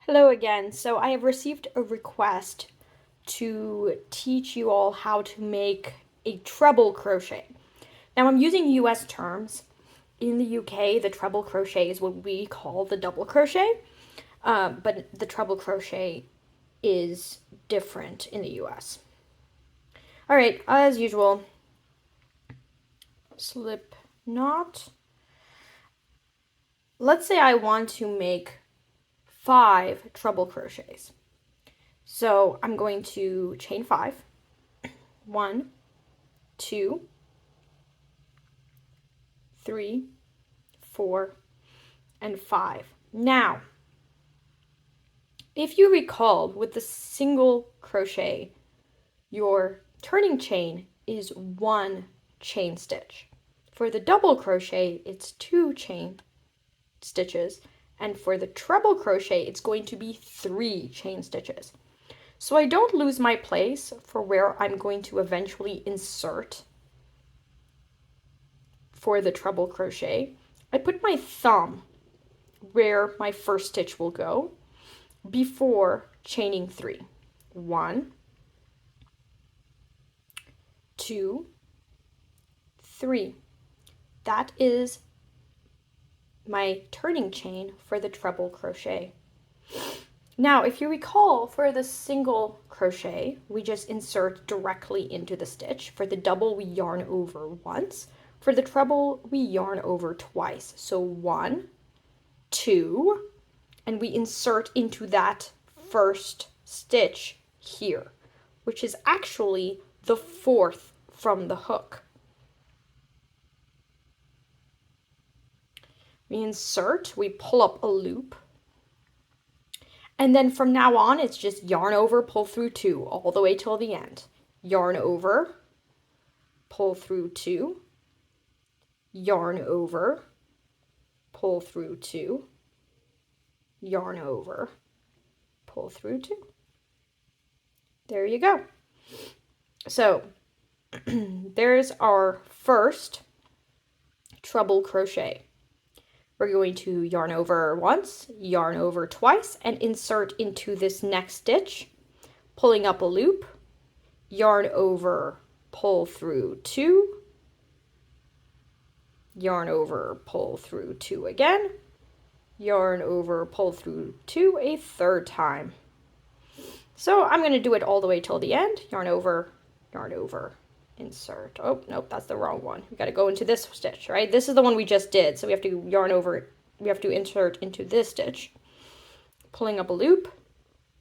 Hello again. So I have received a request to teach you all how to make a treble crochet. Now I'm using US terms. In the UK, the treble crochet is what we call the double crochet, but the treble crochet is different in the US. All right, as usual, slip knot. Let's say I want to make 5 treble crochets. So I'm going to chain 5. 1, 2, 3, 4, and 5. Now, if you recall, with the single crochet, your turning chain is 1 chain stitch. For the double crochet, it's 2 chain stitches. And for the treble crochet, it's going to be 3 chain stitches. So I don't lose my place for where I'm going to eventually insert for the treble crochet. I put my thumb where my first stitch will go before chaining 3. 1, 2, 3. That is my turning chain for the treble crochet. Now, if you recall, for the single crochet, we just insert directly into the stitch. For the double, we yarn over once. For the treble, we yarn over twice. So 1, 2, and we insert into that first stitch here, which is actually the 4th from the hook. We insert, we pull up a loop, and then from now on, it's just yarn over, pull through 2, all the way till the end. Yarn over, pull through 2, yarn over, pull through 2, yarn over, pull through 2. There you go. So there's our first treble crochet. We're going to yarn over once, yarn over twice, and insert into this next stitch, pulling up a loop, yarn over, pull through 2, yarn over, pull through 2 again, yarn over, pull through 2 a third time. So I'm going to do it all the way till the end. Yarn over, insert. Oh, nope, that's the wrong one. We got to go into this stitch, right? This is the one we just did. So we have to yarn over, we have to insert into this stitch. Pulling up a loop,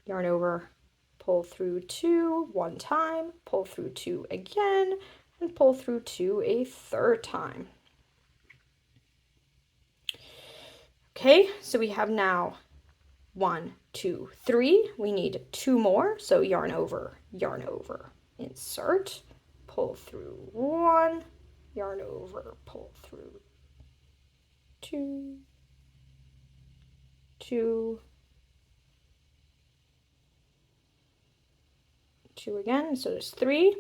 yarn over, pull through 2 one time, pull through 2 again, and pull through 2 a third time. Okay, so we have now 1, 2, 3. We need 2 more. So yarn over, insert, pull through 1, yarn over, pull through 2, 2, 2 again, so there's 3.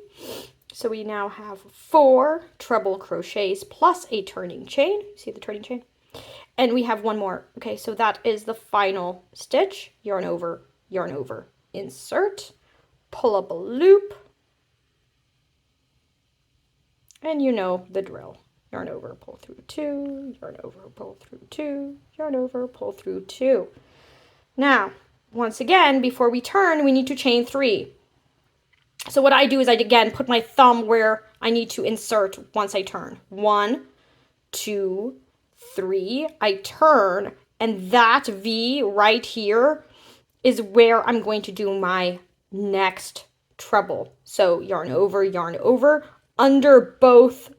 So we now have 4 treble crochets plus a turning chain. See the turning chain? And we have 1 more. Okay, so that is the final stitch. Yarn over, insert, pull up a loop, and you know the drill. Yarn over, pull through 2, yarn over, pull through 2, yarn over, pull through 2. Now, once again, before we turn, we need to chain 3. So what I do is I, again, put my thumb where I need to insert once I turn. 1, 2, 3. I turn, and that V right here is where I'm going to do my next treble. So yarn over, under both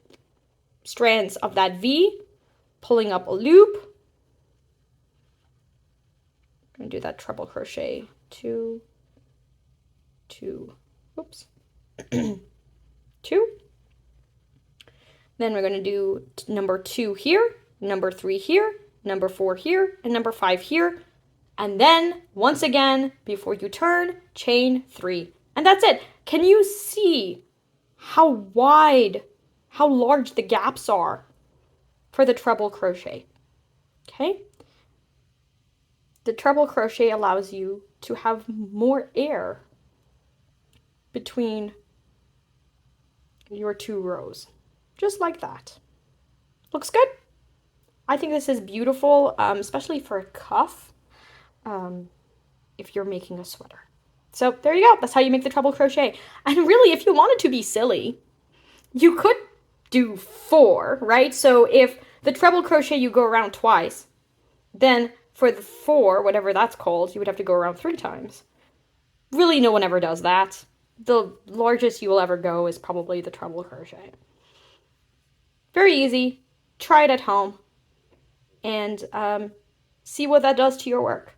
strands of that V, pulling up a loop. I'm going to do that treble crochet. 2, 2, oops, 2. Then we're going to do number 2 here, number 3 here, number 4 here, and number 5 here. And then, once again, before you turn, chain 3. And that's it. Can you see how wide, how large the gaps are for the treble crochet? Okay. The treble crochet allows you to have more air between your 2 rows, just like that. Looks good. I think this is beautiful, especially for a cuff, if you're making a sweater. So there you go. That's how you make the treble crochet. And really, if you wanted to be silly, you could do 4, right? So if the treble crochet you go around twice, then for the 4, whatever that's called, you would have to go around 3 times. Really, no one ever does that. The largest you will ever go is probably the treble crochet. Very easy. Try it at home and see what that does to your work.